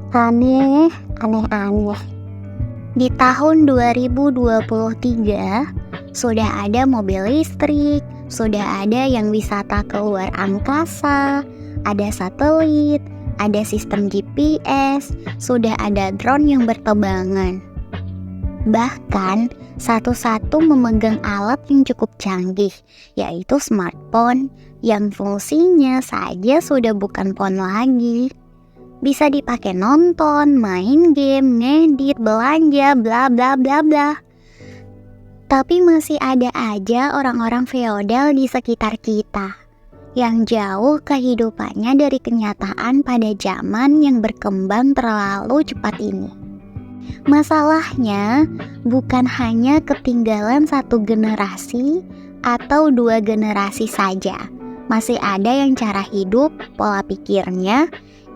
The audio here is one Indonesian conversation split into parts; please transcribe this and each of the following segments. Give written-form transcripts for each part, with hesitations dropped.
Aneh. Di tahun 2023 sudah ada mobil listrik, sudah ada yang wisata keluar angkasa, ada satelit, ada sistem GPS, sudah ada drone yang bertebangan. Bahkan satu-satu memegang alat yang cukup canggih, yaitu smartphone yang fungsinya saja sudah bukan phone lagi. Bisa dipakai nonton, main game, ngedit, belanja, bla bla bla bla. Tapi masih ada aja orang-orang feodal di sekitar kita yang jauh kehidupannya dari kenyataan pada zaman yang berkembang terlalu cepat ini. Masalahnya bukan hanya ketinggalan satu generasi atau dua generasi saja. Masih ada yang cara hidup, pola pikirnya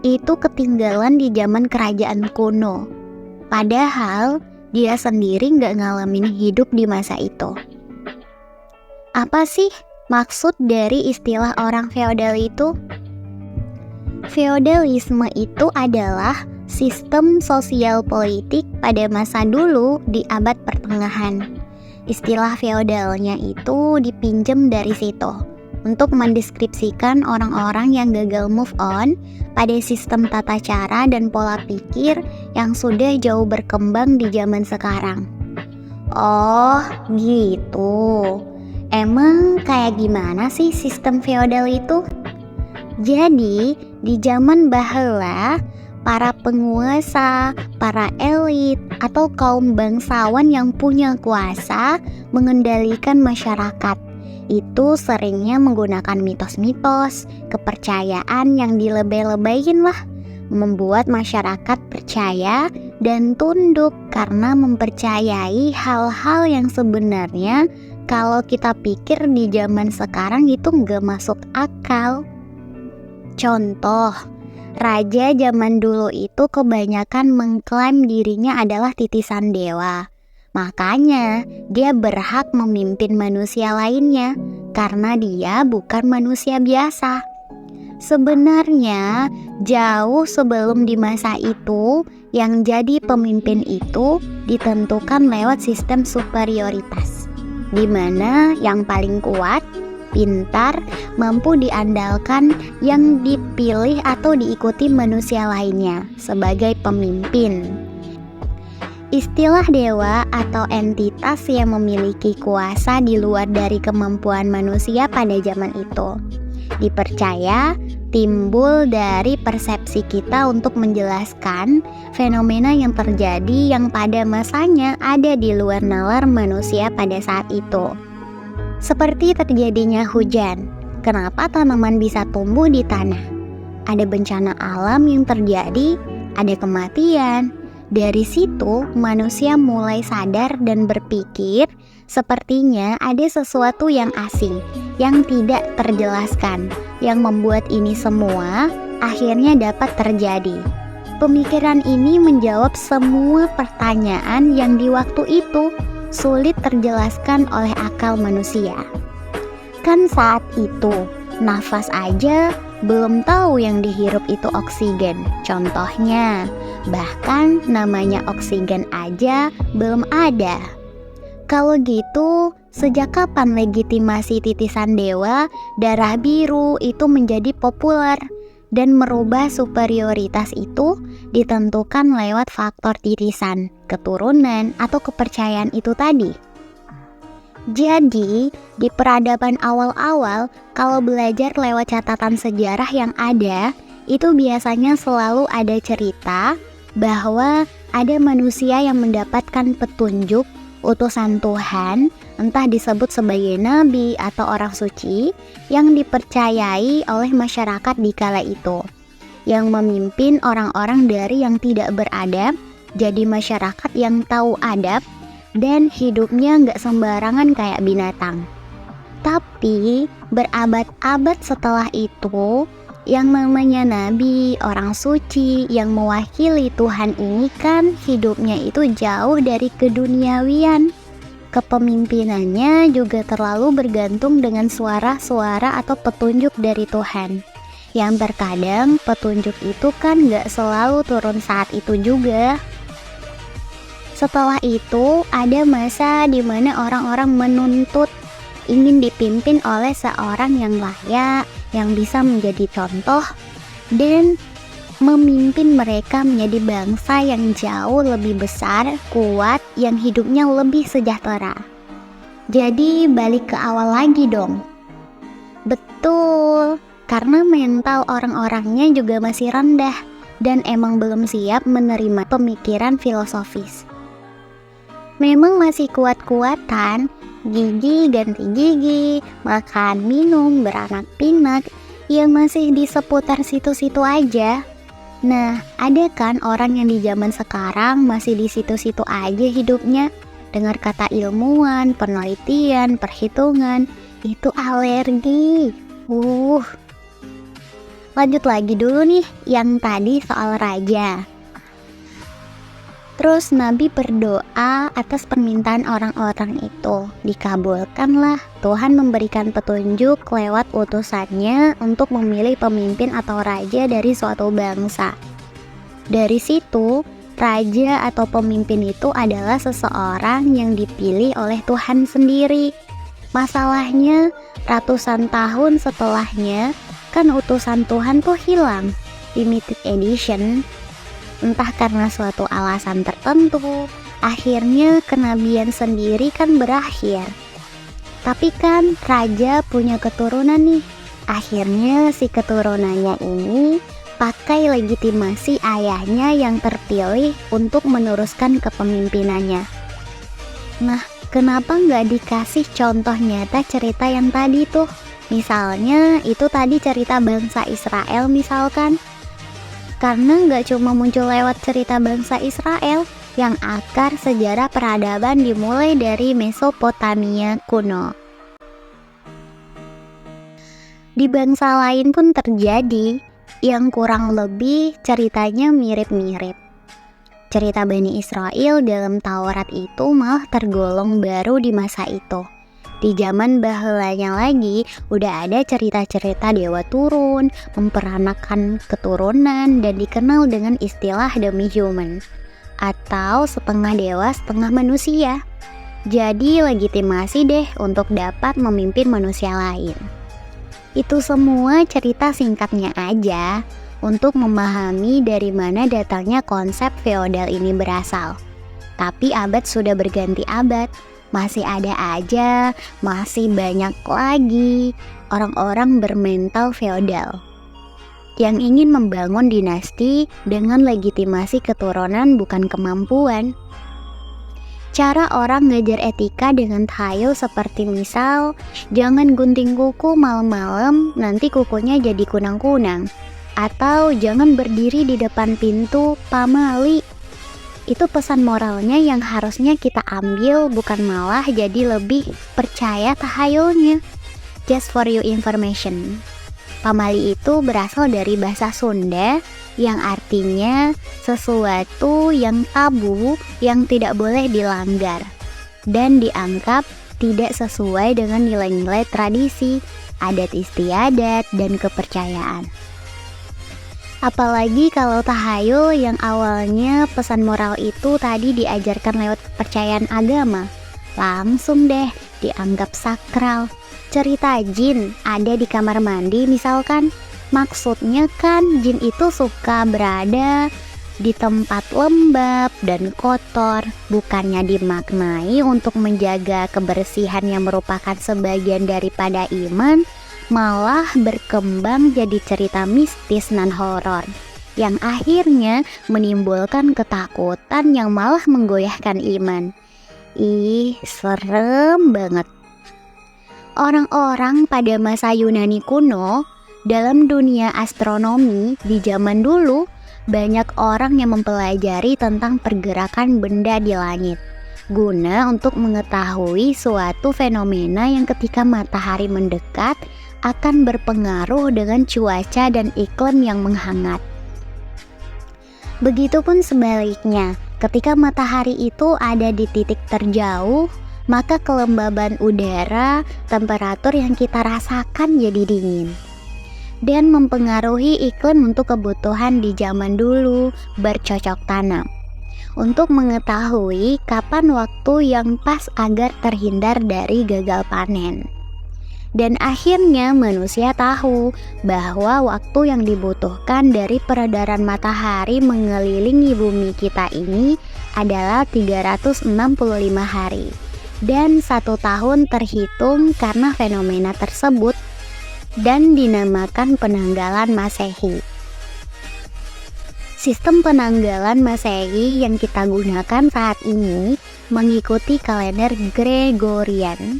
itu ketinggalan di zaman kerajaan kuno. Padahal dia sendiri nggak ngalamin hidup di masa itu. Apa sih maksud dari istilah orang feodal itu? Feodalisme itu adalah sistem sosial politik pada masa dulu di abad pertengahan. Istilah feodalnya itu dipinjam dari situ untuk mendeskripsikan orang-orang yang gagal move on pada sistem tata cara dan pola pikir yang sudah jauh berkembang di zaman sekarang. Oh, gitu. Emang kayak gimana sih sistem feodal itu? Jadi, di zaman baheula, para penguasa, para elit, atau kaum bangsawan yang punya kuasa mengendalikan masyarakat. Itu seringnya menggunakan mitos-mitos, kepercayaan yang dilebay-lebayin lah, membuat masyarakat percaya dan tunduk karena mempercayai hal-hal yang sebenarnya kalau kita pikir di zaman sekarang itu nggak masuk akal. Contoh, raja zaman dulu itu kebanyakan mengklaim dirinya adalah titisan dewa. Makanya dia berhak memimpin manusia lainnya karena dia bukan manusia biasa. Sebenarnya jauh sebelum di masa itu, yang jadi pemimpin itu ditentukan lewat sistem superioritas, di mana yang paling kuat, pintar, mampu diandalkan yang dipilih atau diikuti manusia lainnya sebagai pemimpin. Istilah dewa atau entitas yang memiliki kuasa di luar dari kemampuan manusia pada zaman itu dipercaya timbul dari persepsi kita untuk menjelaskan fenomena yang terjadi yang pada masanya ada di luar nalar manusia pada saat itu. Seperti terjadinya hujan, kenapa tanaman bisa tumbuh di tanah? Ada bencana alam yang terjadi, ada kematian. Dari situ manusia mulai sadar dan berpikir sepertinya ada sesuatu yang asing, yang tidak terjelaskan, yang membuat ini semua akhirnya dapat terjadi. Pemikiran ini menjawab semua pertanyaan yang di waktu itu sulit terjelaskan oleh akal manusia. Kan saat itu, nafas aja belum tahu yang dihirup itu oksigen. Contohnya, bahkan namanya oksigen aja belum ada. Kalau gitu, sejak kapan legitimasi titisan dewa, darah biru itu menjadi populer dan merubah superioritas itu ditentukan lewat faktor titisan, keturunan, atau kepercayaan itu tadi? Jadi, di peradaban awal-awal, kalau belajar lewat catatan sejarah yang ada, itu biasanya selalu ada cerita bahwa ada manusia yang mendapatkan petunjuk utusan Tuhan, entah disebut sebagai nabi atau orang suci, yang dipercayai oleh masyarakat di kala itu, yang memimpin orang-orang dari yang tidak beradab jadi masyarakat yang tahu adab dan hidupnya nggak sembarangan kayak binatang. Tapi berabad-abad setelah itu, yang namanya nabi, orang suci yang mewakili Tuhan ini kan hidupnya itu jauh dari keduniawian. Kepemimpinannya juga terlalu bergantung dengan suara-suara atau petunjuk dari Tuhan. yang terkadang petunjuk itu kan gak selalu turun saat itu juga. Setelah itu ada masa di mana orang-orang menuntut ingin dipimpin oleh seorang yang layak, yang bisa menjadi contoh dan memimpin mereka menjadi bangsa yang jauh lebih besar, kuat, yang hidupnya lebih sejahtera. Jadi balik ke awal lagi dong. Betul, karena mental orang-orangnya juga masih rendah dan emang belum siap menerima pemikiran filosofis. Memang masih kuat-kuatan, gigi ganti gigi, makan minum beranak pinak, ya masih di seputar situ-situ aja. Nah, ada kan orang yang di zaman sekarang masih di situ-situ aja hidupnya. Dengar kata ilmuwan, penelitian, perhitungan, itu alergi. Lanjut lagi dulu nih, yang tadi soal raja. Terus Nabi berdoa atas permintaan orang-orang itu. Dikabulkanlah, Tuhan memberikan petunjuk lewat utusannya untuk memilih pemimpin atau raja dari suatu bangsa. Dari situ, raja atau pemimpin itu adalah seseorang yang dipilih oleh Tuhan sendiri. Masalahnya, ratusan tahun setelahnya, kan utusan Tuhan tuh hilang, limited edition. Entah karena suatu alasan tertentu, akhirnya kenabian sendiri kan berakhir. Tapi kan raja punya keturunan nih. Akhirnya si keturunannya ini pakai legitimasi ayahnya yang terpilih untuk meneruskan kepemimpinannya. Nah, kenapa nggak dikasih contoh nyata cerita yang tadi tuh? Misalnya itu tadi cerita bangsa Israel misalkan. Karena nggak cuma muncul lewat cerita bangsa Israel, yang akar sejarah peradaban dimulai dari Mesopotamia kuno. Di bangsa lain pun terjadi, yang kurang lebih ceritanya mirip-mirip. Cerita Bani Israel dalam Taurat itu malah tergolong baru di masa itu. Di zaman bahelanya lagi, udah ada cerita-cerita dewa turun, memperanakan keturunan, dan dikenal dengan istilah demi-human, atau setengah dewa, setengah manusia. Jadi legitimasi deh untuk dapat memimpin manusia lain. Itu semua cerita singkatnya aja, untuk memahami dari mana datangnya konsep feodal ini berasal. Tapi abad sudah berganti abad. Masih ada aja, masih banyak lagi orang-orang bermental feodal yang ingin membangun dinasti dengan legitimasi keturunan bukan kemampuan. Cara orang ngajar etika dengan tahayul seperti misal, jangan gunting kuku malam-malam nanti kukunya jadi kunang-kunang. Atau jangan berdiri di depan pintu pamali. Itu pesan moralnya yang harusnya kita ambil, bukan malah jadi lebih percaya tahayulnya. Just for your information, pamali itu berasal dari bahasa Sunda yang artinya sesuatu yang tabu yang tidak boleh dilanggar dan dianggap tidak sesuai dengan nilai-nilai tradisi, adat istiadat, dan kepercayaan. Apalagi kalau tahayul yang awalnya pesan moral itu tadi diajarkan lewat kepercayaan agama, langsung deh dianggap sakral. Cerita jin ada di kamar mandi misalkan, maksudnya kan jin itu suka berada di tempat lembab dan kotor, bukannya dimaknai untuk menjaga kebersihan yang merupakan sebagian daripada iman, malah berkembang jadi cerita mistis nan horor yang akhirnya menimbulkan ketakutan yang malah menggoyahkan iman. Ih, serem banget. Orang-orang pada masa Yunani kuno, dalam dunia astronomi di zaman dulu, banyak orang yang mempelajari tentang pergerakan benda di langit, guna untuk mengetahui suatu fenomena yang ketika matahari mendekat akan berpengaruh dengan cuaca dan iklim yang menghangat. Begitupun sebaliknya, ketika matahari itu ada di titik terjauh, maka kelembaban udara, temperatur yang kita rasakan jadi dingin. dan mempengaruhi iklim untuk kebutuhan di zaman dulu bercocok tanam. Untuk mengetahui kapan waktu yang pas agar terhindar dari gagal panen. Dan akhirnya manusia tahu bahwa waktu yang dibutuhkan dari peredaran matahari mengelilingi bumi kita ini adalah 365 hari. Dan 1 tahun terhitung karena fenomena tersebut dan dinamakan penanggalan Masehi. Sistem penanggalan Masehi yang kita gunakan saat ini mengikuti kalender Gregorian,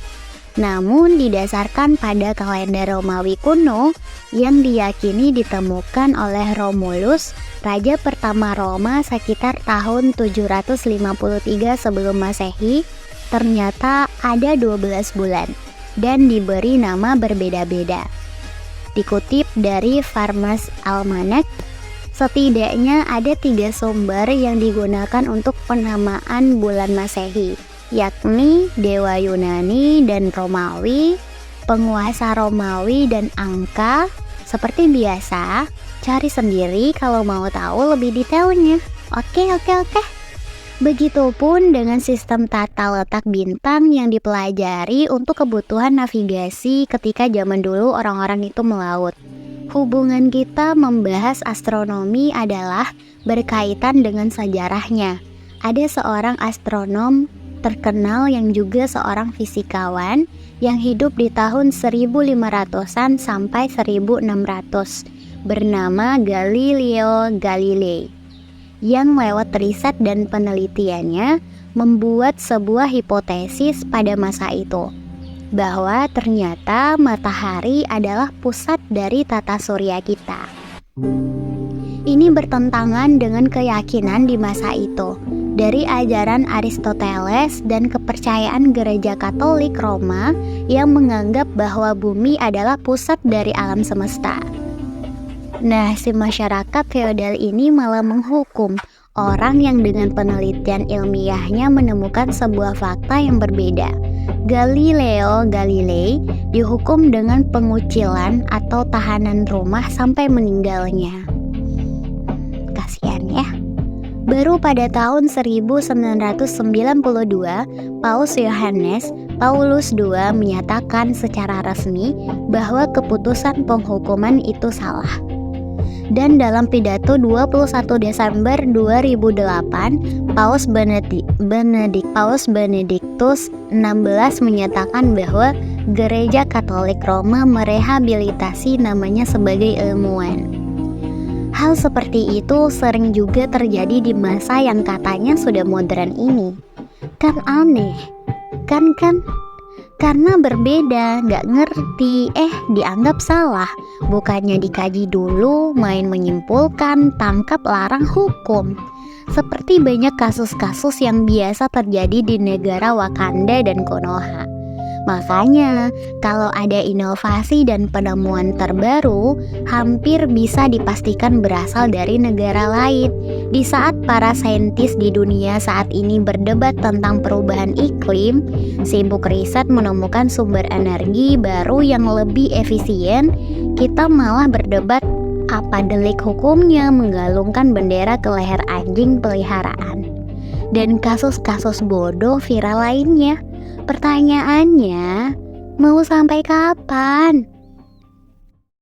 namun didasarkan pada kalender Romawi kuno yang diyakini ditemukan oleh Romulus, raja pertama Roma sekitar tahun 753 sebelum Masehi. Ternyata ada 12 bulan dan diberi nama berbeda-beda. Dikutip dari Farmer's Almanac, setidaknya ada 3 sumber yang digunakan untuk penamaan bulan Masehi, yakni dewa Yunani dan Romawi, penguasa Romawi dan angka. Seperti biasa, cari sendiri kalau mau tahu lebih detailnya. Oke. Begitupun dengan sistem tata letak bintang yang dipelajari untuk kebutuhan navigasi ketika zaman dulu orang-orang itu melaut. Hubungan kita membahas astronomi adalah berkaitan dengan sejarahnya. Ada seorang astronom terkenal yang juga seorang fisikawan yang hidup di tahun 1500-an sampai 1600 bernama Galileo Galilei, yang lewat riset dan penelitiannya membuat sebuah hipotesis pada masa itu bahwa ternyata matahari adalah pusat dari tata surya kita. Ini bertentangan dengan keyakinan di masa itu dari ajaran Aristoteles dan kepercayaan Gereja Katolik Roma yang menganggap bahwa bumi adalah pusat dari alam semesta. Nah, si masyarakat feodal ini malah menghukum orang yang dengan penelitian ilmiahnya menemukan sebuah fakta yang berbeda. Galileo Galilei dihukum dengan pengucilan atau tahanan rumah sampai meninggalnya. Kasihan ya. Baru pada tahun 1992, Paus Yohanes Paulus II menyatakan secara resmi bahwa keputusan penghukuman itu salah. Dan dalam pidato 21 Desember 2008, Paus Benediktus XVI menyatakan bahwa Gereja Katolik Roma merehabilitasi namanya sebagai ilmuwan. Hal seperti itu sering juga terjadi di masa yang katanya sudah modern ini. Kan aneh, kan? Karena berbeda, gak ngerti, dianggap salah. Bukannya dikaji dulu, main menyimpulkan, tangkap larang hukum. Seperti banyak kasus-kasus yang biasa terjadi di negara Wakanda dan Konoha. Makanya, kalau ada inovasi dan penemuan terbaru, hampir bisa dipastikan berasal dari negara lain. Di saat para saintis di dunia saat ini berdebat tentang perubahan iklim, sibuk riset menemukan sumber energi baru yang lebih efisien, kita malah berdebat apa delik hukumnya menggalungkan bendera ke leher anjing peliharaan. Dan kasus-kasus bodoh viral lainnya. Pertanyaannya, mau sampai kapan?